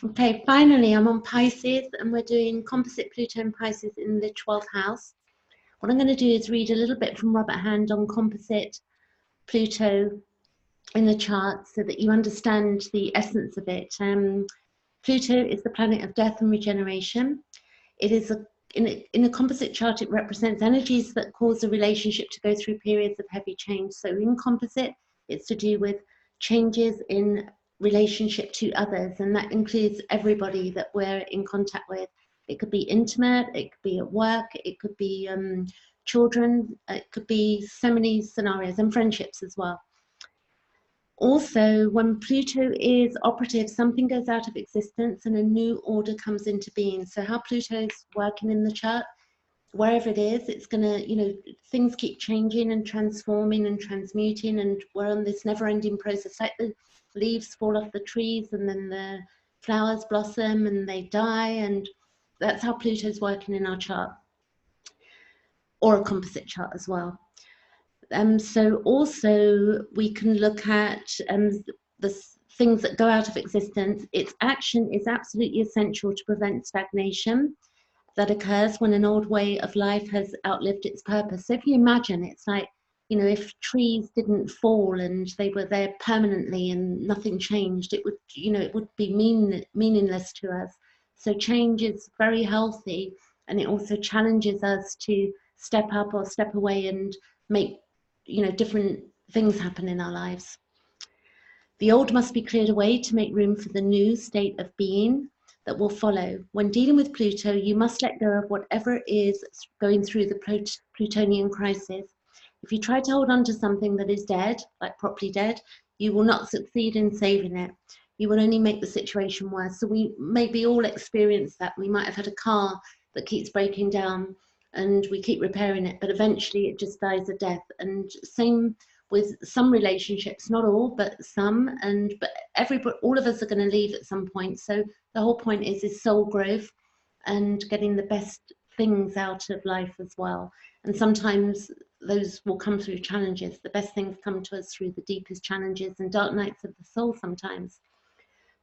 Okay, finally, I'm on Pisces and we're doing Composite Pluto and Pisces in the 12th house. What I'm going to do is read a little bit from Robert Hand on Composite Pluto in the chart so that you understand the essence of it. Pluto is the planet of death and regeneration. It is in a composite chart, it represents energies that cause a relationship to go through periods of heavy change. So in composite, it's to do with changes in relationship to others, and that includes everybody that we're in contact with. It could be intimate, it could be at work, it could be children, it could be so many scenarios, and friendships as well. Also, when Pluto is operative, something goes out of existence and a new order comes into being. So how Pluto is working in the chart, wherever it is, it's going to, things keep changing and transforming and transmuting, and we're on this never-ending process. Like the leaves fall off the trees and then the flowers blossom and they die, and that's how Pluto's working in our chart, or a composite chart as well. So also we can look at the things that go out of existence. Its action is absolutely essential to prevent stagnation that occurs when an old way of life has outlived its purpose. So if you imagine, it's like, if trees didn't fall and they were there permanently and nothing changed, it would, it would be meaningless to us. So change is very healthy, and it also challenges us to step up or step away and make, different things happen in our lives. The old must be cleared away to make room for the new state of being that will follow. When dealing with Pluto, you must let go of whatever is going through the Plutonian crisis. If you try to hold on to something that is dead, like properly dead, you will not succeed in saving it. You will only make the situation worse. So we maybe all experience that. We might have had a car that keeps breaking down and we keep repairing it, but eventually it just dies a death. And same with some relationships, not all, but some, but all of us are going to leave at some point. So the whole point is soul growth and getting the best things out of life as well. And sometimes those will come through challenges. The best things come to us through the deepest challenges and dark nights of the soul sometimes.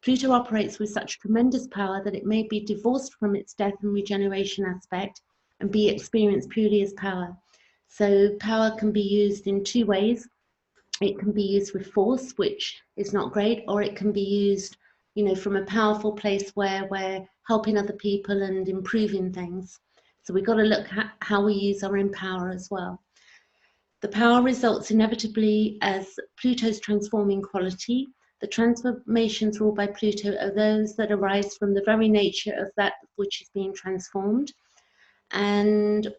Pluto operates with such tremendous power that it may be divorced from its death and regeneration aspect and be experienced purely as power. So power can be used in two ways. It can be used with force, which is not great, or it can be used, from a powerful place where we're helping other people and improving things. So we've got to look at how we use our own power as well. The power results inevitably as Pluto's transforming quality. The transformations wrought by Pluto are those that arise from the very nature of that which is being transformed. And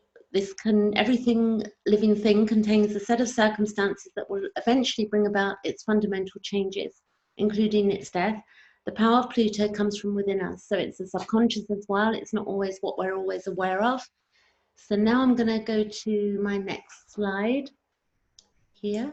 everything living thing contains a set of circumstances that will eventually bring about its fundamental changes, including its death. The power of Pluto comes from within us, so it's the subconscious as well. It's not always what we're always aware of. So now I'm going to go to my next slide here,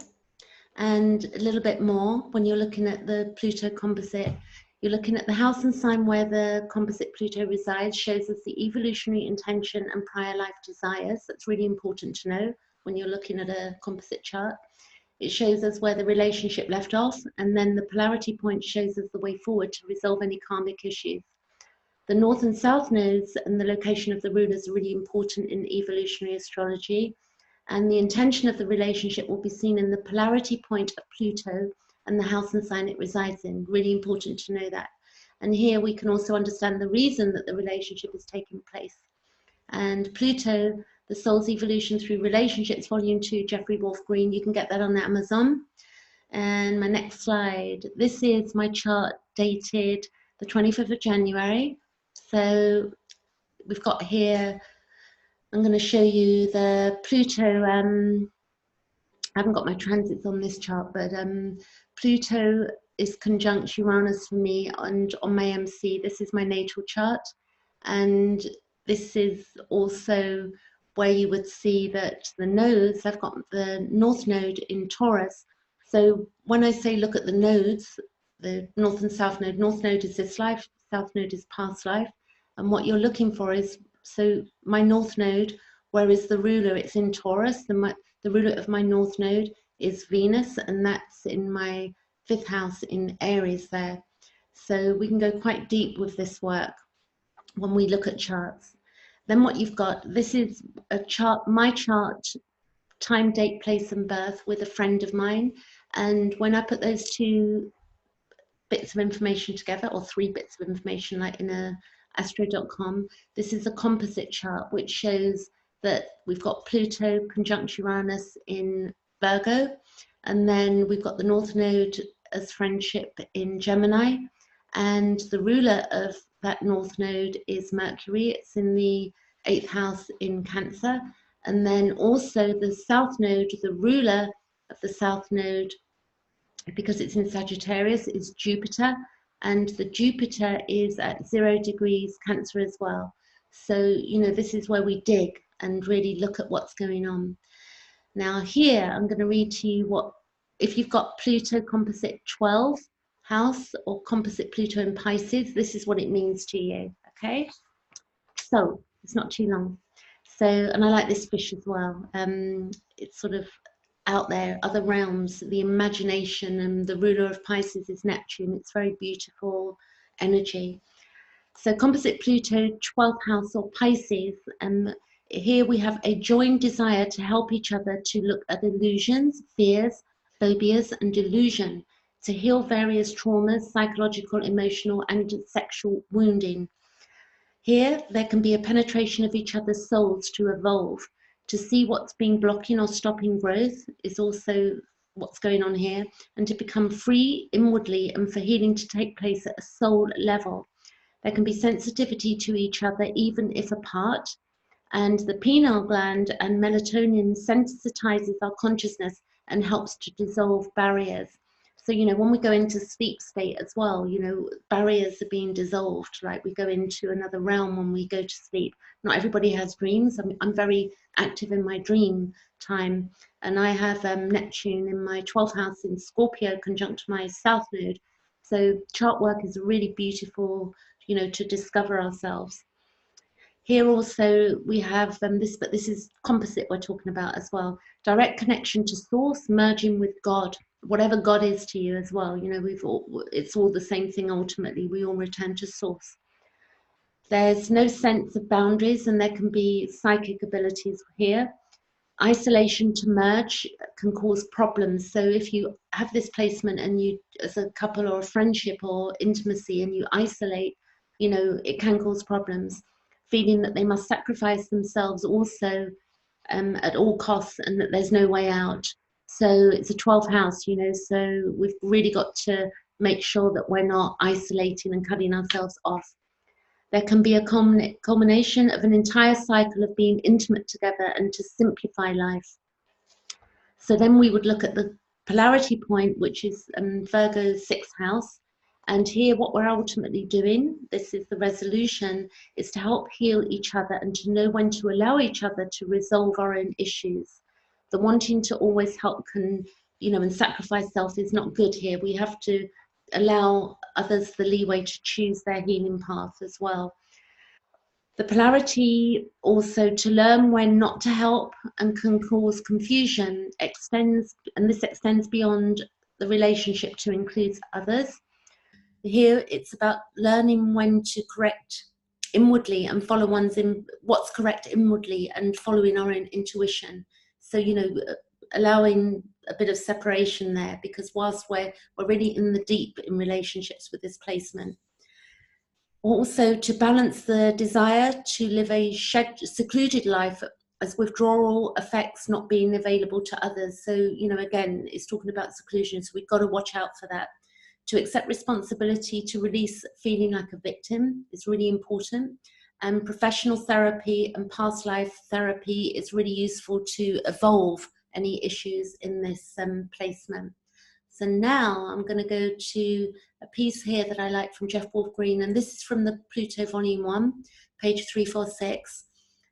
and a little bit more. When you're looking at the Pluto composite, you're looking at the house and sign where the composite Pluto resides, shows us the evolutionary intention and prior life desires. That's really important to know when you're looking at a composite chart. It shows us where the relationship left off, and then the polarity point shows us the way forward to resolve any karmic issues. The north and south nodes and the location of the rulers are really important in evolutionary astrology, and the intention of the relationship will be seen in the polarity point of Pluto and the house and sign it resides in. Really important to know that. And here we can also understand the reason that the relationship is taking place. And Pluto, the soul's evolution through relationships, volume 2, Jeffrey Wolf Green. You can get that on Amazon. And my next slide. This is my chart dated the 25th of January. So we've got here, I'm going to show you the Pluto. I haven't got my transits on this chart, but Pluto is conjunct Uranus for me, and on my MC, this is my natal chart. And this is also where you would see that the nodes, I've got the North Node in Taurus. So when I say look at the nodes, the North and South Node, North Node is this life, South Node is past life. And what you're looking for is, so my North Node, where is the ruler? It's in Taurus. The ruler of my North Node is Venus, and that's in my 5th house in Aries there. So we can go quite deep with this work when we look at charts. Then what you've got, this is a chart, my chart, time, date, place and birth with a friend of mine. And when I put those two bits of information together, or three bits of information, like in a astro.com, this is a composite chart which shows that we've got Pluto conjunct Uranus in Virgo, and then we've got the North Node as friendship in Gemini, and the ruler of that North Node is Mercury. It's in the 8th house in Cancer. And then also the South Node, the ruler of the South Node, because it's in Sagittarius, is Jupiter, and the Jupiter is at 0 degrees Cancer as well. So, you know, this is where we dig and really look at what's going on. Now here, I'm going to read to you what, if you've got Pluto composite 12 house or composite Pluto in Pisces, this is what it means to you, okay? So, it's not too long. So, and I like this fish as well. It's sort of out there, other realms, the imagination, and the ruler of Pisces is Neptune. It's very beautiful energy. So composite Pluto, 12th house or Pisces, and here we have a joined desire to help each other to look at illusions, fears, phobias, and delusion, to heal various traumas, psychological, emotional, and sexual wounding. Here, there can be a penetration of each other's souls to evolve. To see what's been blocking or stopping growth is also what's going on here, and to become free inwardly and for healing to take place at a soul level. There can be sensitivity to each other, even if apart, and the pineal gland and melatonin sensitizes our consciousness and helps to dissolve barriers. So, you know, when we go into sleep state as well, you know, barriers are being dissolved, like we go into another realm when we go to sleep. Not everybody has dreams. I'm very active in my dream time, and I have Neptune in my 12th house in Scorpio conjunct my South Node. So chart work is really beautiful, you know, to discover ourselves. Here also we have this, but this is composite we're talking about as well. Direct connection to source, merging with God, whatever God is to you as well. You know, it's all the same thing ultimately. We all return to source. There's no sense of boundaries, and there can be psychic abilities here. Isolation to merge can cause problems. So if you have this placement and you, as a couple or a friendship or intimacy, and you isolate, you know, it can cause problems. Feeling that they must sacrifice themselves also at all costs, and that there's no way out. So it's a 12th house, you know, so we've really got to make sure that we're not isolating and cutting ourselves off. There can be a culmination of an entire cycle of being intimate together and to simplify life. So then we would look at the polarity point, which is Virgo's 6th house. And here what we're ultimately doing, this is the resolution, is to help heal each other and to know when to allow each other to resolve our own issues. The wanting to always help can, you know, and sacrifice self is not good here. We have to allow others the leeway to choose their healing path as well. The polarity also to learn when not to help and can cause confusion extends, and this extends beyond the relationship to include others. Here it's about learning when to correct inwardly and follow what's correct inwardly and following our own intuition. So, you know, allowing a bit of separation there, because whilst we're really in the deep in relationships with this placement, also to balance the desire to live a secluded life as withdrawal affects not being available to others. So, you know, again, it's talking about seclusion, so we've got to watch out for that. To accept responsibility, to release feeling like a victim is really important. And professional therapy and past life therapy is really useful to evolve any issues in this placement. So now I'm going to go to a piece here that I like from Jeff Wolf Green, and this is from the Pluto Volume 1, page 346.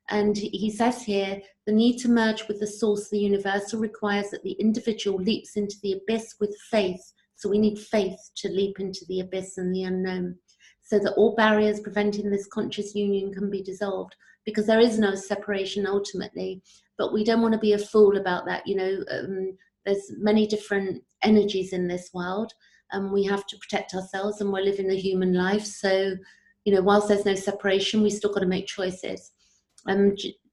And he says here, the need to merge with the source of the universal requires that the individual leaps into the abyss with faith. So we need faith to leap into the abyss and the unknown, so that all barriers preventing this conscious union can be dissolved, because there is no separation ultimately. But we don't want to be a fool about that, you know. There's many different energies in this world, we have to protect ourselves, and we're living a human life. So, you know, whilst there's no separation, we still got to make choices.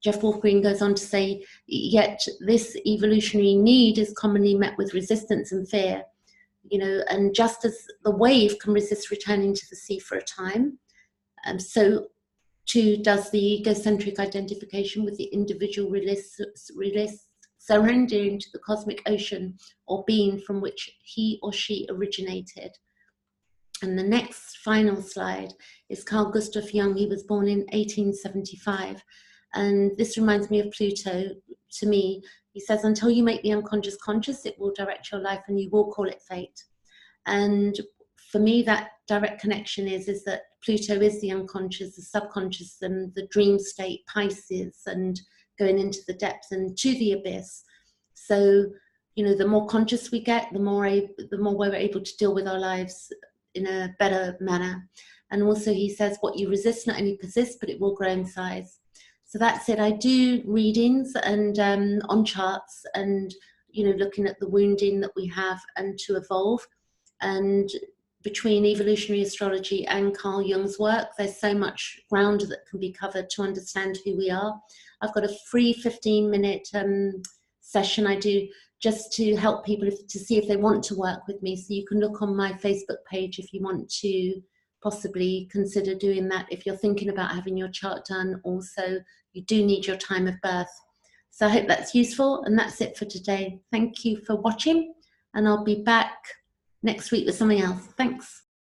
Jeff Wolf Green goes on to say, yet this evolutionary need is commonly met with resistance and fear, you know, and just as the wave can resist returning to the sea for a time, so too does the egocentric identification with the individual release, surrendering to the cosmic ocean or being from which he or she originated. And the next final slide is Carl Gustav Jung. He was born in 1875. And this reminds me of Pluto. To me, he says, until you make the unconscious conscious, it will direct your life and you will call it fate. And for me, that direct connection is that Pluto is the unconscious, the subconscious, and the dream state, Pisces, and going into the depths and to the abyss. So, you know, the more conscious we get, the more we're able to deal with our lives in a better manner. And also he says, what you resist not only persists, but it will grow in size. So that's it. I do readings and on charts, and, you know, looking at the wounding that we have and to evolve. And between evolutionary astrology and Carl Jung's work, there's so much ground that can be covered to understand who we are. I've got a free 15-minute session I do just to help people to see if they want to work with me. So you can look on my Facebook page if you want to possibly consider doing that. If you're thinking about having your chart done, also, you do need your time of birth. So I hope that's useful, and that's it for today. Thank you for watching, and I'll be back next week with something else. Thanks.